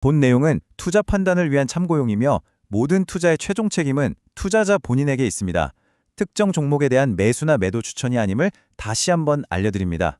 본 내용은 투자 판단을 위한 참고용이며 모든 투자의 최종 책임은 투자자 본인에게 있습니다. 특정 종목에 대한 매수나 매도 추천이 아님을 다시 한번 알려드립니다.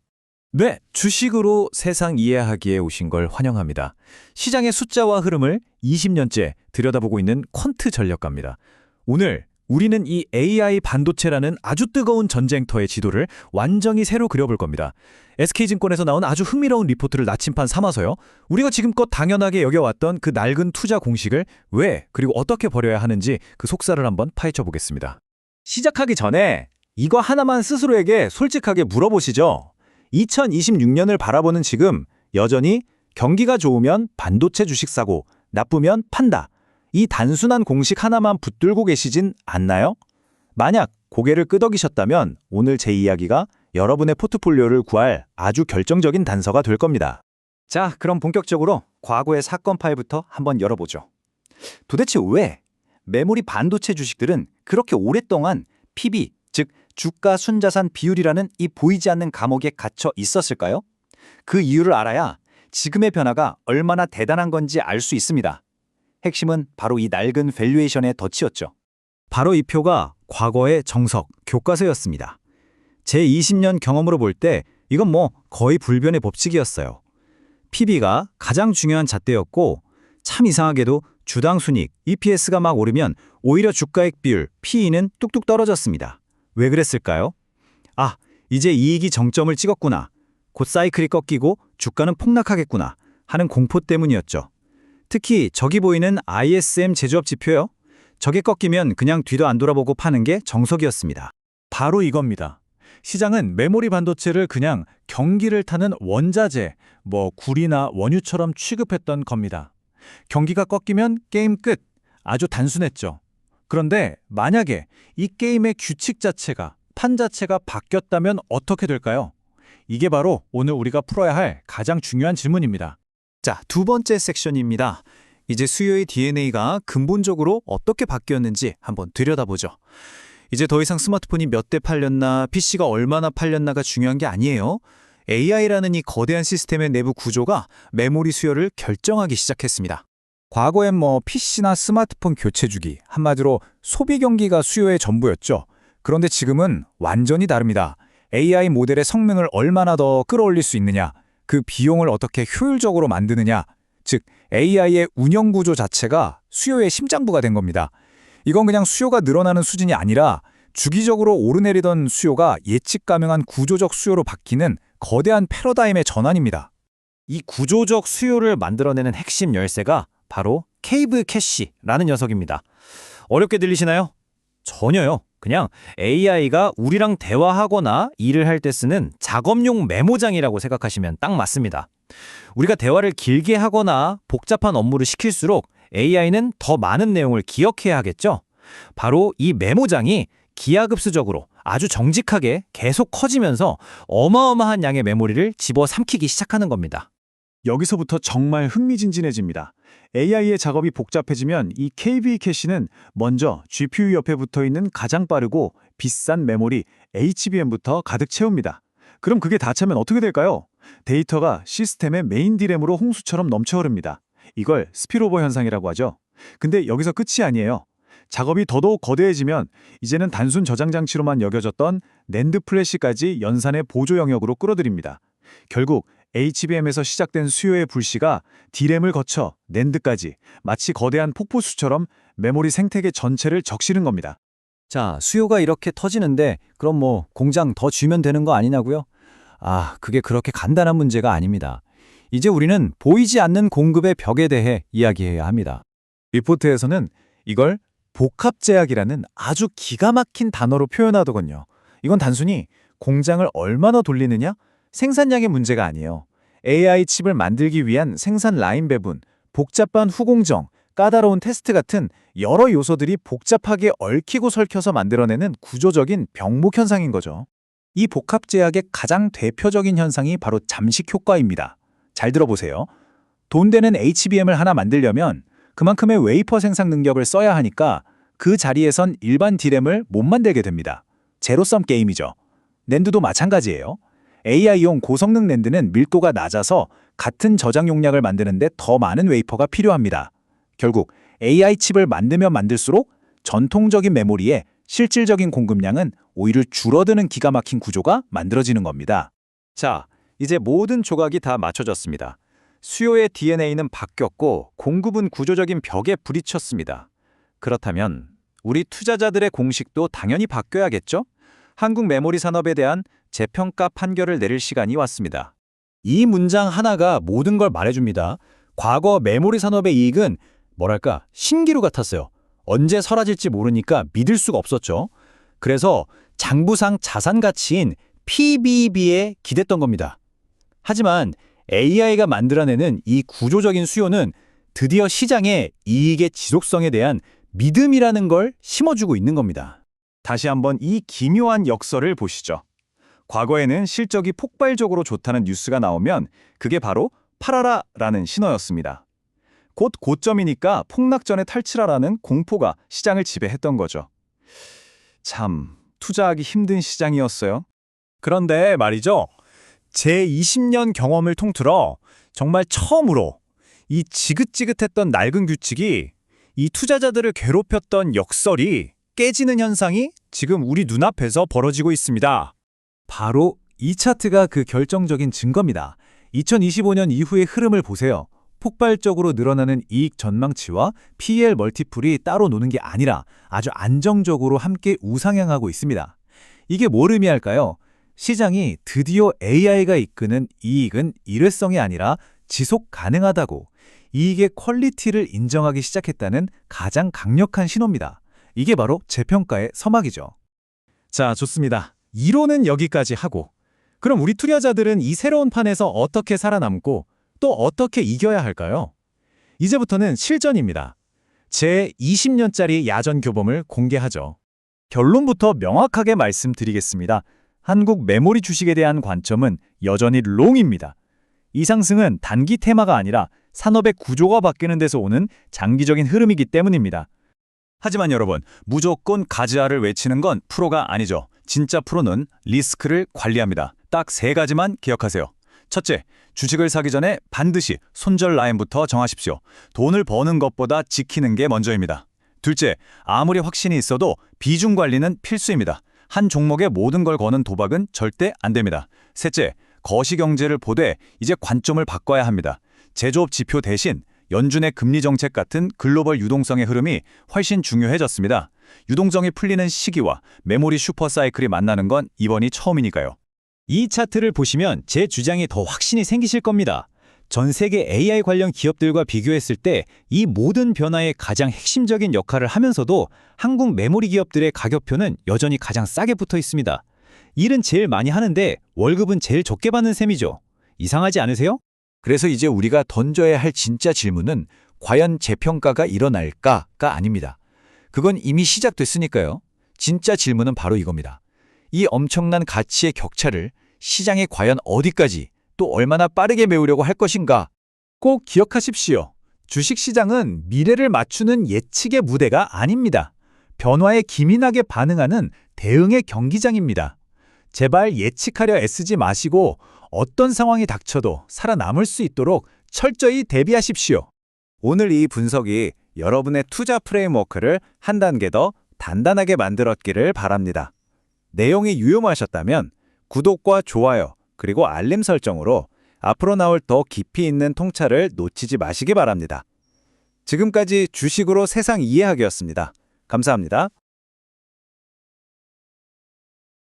네, 주식으로 세상 이해하기에 오신 걸 환영합니다. 시장의 숫자와 흐름을 20년째 들여다보고 있는 퀀트 전략가입니다. 오늘 우리는 이 AI 반도체라는 아주 뜨거운 전쟁터의 지도를 완전히 새로 그려볼 겁니다. SK증권에서 나온 아주 흥미로운 리포트를 나침반 삼아서요. 우리가 지금껏 당연하게 여겨왔던 그 낡은 투자 공식을 왜 그리고 어떻게 버려야 하는지 그 속살을 한번 파헤쳐 보겠습니다. 시작하기 전에 이거 하나만 스스로에게 솔직하게 물어보시죠. 2026년을 바라보는 지금 여전히 경기가 좋으면 반도체 주식 사고, 나쁘면 판다. 이 단순한 공식 하나만 붙들고 계시진 않나요? 만약 고개를 끄덕이셨다면 오늘 제 이야기가 여러분의 포트폴리오를 구할 아주 결정적인 단서가 될 겁니다. 자, 그럼 본격적으로 과거의 사건 파일부터 한번 열어보죠. 도대체 왜 메모리 반도체 주식들은 그렇게 오랫동안 PB, 즉 주가 순자산 비율이라는 이 보이지 않는 감옥에 갇혀 있었을까요? 그 이유를 알아야 지금의 변화가 얼마나 대단한 건지 알 수 있습니다. 핵심은 바로 이 낡은 밸류에이션의 덫이었죠. 바로 이 표가 과거의 정석, 교과서였습니다. 제 20년 경험으로 볼 때 이건 거의 불변의 법칙이었어요. PB가 가장 중요한 잣대였고 참 이상하게도 주당 순이익, EPS가 막 오르면 오히려 주가액 비율, PE는 뚝뚝 떨어졌습니다. 왜 그랬을까요? 아, 이제 이익이 정점을 찍었구나. 곧 사이클이 꺾이고 주가는 폭락하겠구나 하는 공포 때문이었죠. 특히 저기 보이는 ISM 제조업 지표요. 저게 꺾이면 그냥 뒤도 안 돌아보고 파는 게 정석이었습니다. 바로 이겁니다. 시장은 메모리 반도체를 그냥 경기를 타는 원자재, 구리나 원유처럼 취급했던 겁니다. 경기가 꺾이면 게임 끝. 아주 단순했죠. 그런데 만약에 이 게임의 규칙 자체가, 판 자체가 바뀌었다면 어떻게 될까요? 이게 바로 오늘 우리가 풀어야 할 가장 중요한 질문입니다. 자, 두 번째 섹션입니다. 이제 수요의 DNA가 근본적으로 어떻게 바뀌었는지 한번 들여다보죠. 이제 더 이상 스마트폰이 몇 대 팔렸나, PC가 얼마나 팔렸나가 중요한 게 아니에요. AI라는 이 거대한 시스템의 내부 구조가 메모리 수요를 결정하기 시작했습니다. 과거엔 PC나 스마트폰 교체 주기, 한마디로 소비 경기가 수요의 전부였죠. 그런데 지금은 완전히 다릅니다. AI 모델의 성능을 얼마나 더 끌어올릴 수 있느냐, 그 비용을 어떻게 효율적으로 만드느냐, 즉 AI의 운영 구조 자체가 수요의 심장부가 된 겁니다. 이건 그냥 수요가 늘어나는 수준이 아니라 주기적으로 오르내리던 수요가 예측 가능한 구조적 수요로 바뀌는 거대한 패러다임의 전환입니다. 이 구조적 수요를 만들어내는 핵심 열쇠가 바로 케이브 캐시라는 녀석입니다. 어렵게 들리시나요? 전혀요. 그냥 AI가 우리랑 대화하거나 일을 할 때 쓰는 작업용 메모장이라고 생각하시면 딱 맞습니다. 우리가 대화를 길게 하거나 복잡한 업무를 시킬수록 AI는 더 많은 내용을 기억해야 하겠죠? 바로 이 메모장이 기하급수적으로 아주 정직하게 계속 커지면서 어마어마한 양의 메모리를 집어삼키기 시작하는 겁니다. 여기서부터 정말 흥미진진해집니다. AI의 작업이 복잡해지면 이 KB 캐시는 먼저 GPU 옆에 붙어있는 가장 빠르고 비싼 메모리 HBM부터 가득 채웁니다. 그럼 그게 다 차면 어떻게 될까요? 데이터가 시스템의 메인 D램으로 홍수처럼 넘쳐흐릅니다. 이걸 스피로버 현상이라고 하죠. 근데 여기서 끝이 아니에요. 작업이 더더욱 거대해지면 이제는 단순 저장 장치로만 여겨졌던 낸드 플래시까지 연산의 보조 영역으로 끌어들입니다. 결국 HBM에서 시작된 수요의 불씨가 D램을 거쳐 낸드까지 마치 거대한 폭포수처럼 메모리 생태계 전체를 적시는 겁니다. 자, 수요가 이렇게 터지는데 그럼 공장 더 쥐면 되는 거 아니냐고요? 그게 그렇게 간단한 문제가 아닙니다. 이제 우리는 보이지 않는 공급의 벽에 대해 이야기해야 합니다. 리포트에서는 이걸 복합제약이라는 아주 기가 막힌 단어로 표현하더군요. 이건 단순히 공장을 얼마나 돌리느냐, 생산량의 문제가 아니에요. AI 칩을 만들기 위한 생산 라인 배분, 복잡한 후공정, 까다로운 테스트 같은 여러 요소들이 복잡하게 얽히고 설켜서 만들어내는 구조적인 병목 현상인 거죠. 이 복합제약의 가장 대표적인 현상이 바로 잠식 효과입니다. 잘 들어보세요. 돈 되는 HBM을 하나 만들려면 그만큼의 웨이퍼 생산 능력을 써야 하니까 그 자리에선 일반 D램을 못 만들게 됩니다. 제로섬 게임이죠. 낸드도 마찬가지예요. AI용 고성능 랜드는 밀도가 낮아서 같은 저장 용량을 만드는데 더 많은 웨이퍼가 필요합니다. 결국 AI 칩을 만들면 만들수록 전통적인 메모리의 실질적인 공급량은 오히려 줄어드는 기가 막힌 구조가 만들어지는 겁니다. 자, 이제 모든 조각이 다 맞춰졌습니다. 수요의 DNA는 바뀌었고 공급은 구조적인 벽에 부딪혔습니다. 그렇다면 우리 투자자들의 공식도 당연히 바뀌어야겠죠? 한국 메모리 산업에 대한 재평가 판결을 내릴 시간이 왔습니다. 이 문장 하나가 모든 걸 말해줍니다. 과거 메모리 산업의 이익은 뭐랄까 신기루 같았어요. 언제 사라질지 모르니까 믿을 수가 없었죠. 그래서 장부상 자산 가치인 PBB에 기댔던 겁니다. 하지만 AI가 만들어내는 이 구조적인 수요는 드디어 시장에 이익의 지속성에 대한 믿음이라는 걸 심어주고 있는 겁니다. 다시 한번 이 기묘한 역설을 보시죠. 과거에는 실적이 폭발적으로 좋다는 뉴스가 나오면 그게 바로 팔아라라는 신호였습니다. 곧 고점이니까 폭락전에 탈출하라는 공포가 시장을 지배했던 거죠. 참, 투자하기 힘든 시장이었어요. 그런데 말이죠. 제 20년 경험을 통틀어 정말 처음으로 이 지긋지긋했던 낡은 규칙이 이 투자자들을 괴롭혔던 역설이 깨지는 현상이 지금 우리 눈앞에서 벌어지고 있습니다. 바로 이 차트가 그 결정적인 증거입니다. 2025년 이후의 흐름을 보세요. 폭발적으로 늘어나는 이익 전망치와 PER 멀티플이 따로 노는 게 아니라 아주 안정적으로 함께 우상향하고 있습니다. 이게 뭘 의미할까요? 시장이 드디어 AI가 이끄는 이익은 일회성이 아니라 지속 가능하다고, 이익의 퀄리티를 인정하기 시작했다는 가장 강력한 신호입니다. 이게 바로 재평가의 서막이죠. 자, 좋습니다. 이론은 여기까지 하고, 그럼 우리 투자자들은 이 새로운 판에서 어떻게 살아남고 또 어떻게 이겨야 할까요? 이제부터는 실전입니다. 제 20년짜리 야전 교범을 공개하죠. 결론부터 명확하게 말씀드리겠습니다. 한국 메모리 주식에 대한 관점은 여전히 롱입니다. 이 상승은 단기 테마가 아니라 산업의 구조가 바뀌는 데서 오는 장기적인 흐름이기 때문입니다. 하지만 여러분, 무조건 가즈아를 외치는 건 프로가 아니죠. 진짜 프로는 리스크를 관리합니다. 딱 3가지만 기억하세요. 첫째, 주식을 사기 전에 반드시 손절 라인부터 정하십시오. 돈을 버는 것보다 지키는 게 먼저입니다. 둘째, 아무리 확신이 있어도 비중 관리는 필수입니다. 한 종목에 모든 걸 거는 도박은 절대 안 됩니다. 셋째, 거시경제를 보되 이제 관점을 바꿔야 합니다. 제조업 지표 대신 연준의 금리 정책 같은 글로벌 유동성의 흐름이 훨씬 중요해졌습니다. 유동성이 풀리는 시기와 메모리 슈퍼사이클이 만나는 건 이번이 처음이니까요. 이 차트를 보시면 제 주장이 더 확신이 생기실 겁니다. 전 세계 AI 관련 기업들과 비교했을 때 이 모든 변화의 가장 핵심적인 역할을 하면서도 한국 메모리 기업들의 가격표는 여전히 가장 싸게 붙어 있습니다. 일은 제일 많이 하는데 월급은 제일 적게 받는 셈이죠. 이상하지 않으세요? 그래서 이제 우리가 던져야 할 진짜 질문은 과연 재평가가 일어날까가 아닙니다. 그건 이미 시작됐으니까요. 진짜 질문은 바로 이겁니다. 이 엄청난 가치의 격차를 시장이 과연 어디까지 또 얼마나 빠르게 메우려고 할 것인가? 꼭 기억하십시오. 주식시장은 미래를 맞추는 예측의 무대가 아닙니다. 변화에 기민하게 반응하는 대응의 경기장입니다. 제발 예측하려 애쓰지 마시고 어떤 상황이 닥쳐도 살아남을 수 있도록 철저히 대비하십시오. 오늘 이 분석이 여러분의 투자 프레임워크를 한 단계 더 단단하게 만들었기를 바랍니다. 내용이 유용하셨다면 구독과 좋아요 그리고 알림 설정으로 앞으로 나올 더 깊이 있는 통찰을 놓치지 마시기 바랍니다. 지금까지 주식으로 세상 이해하기였습니다. 감사합니다.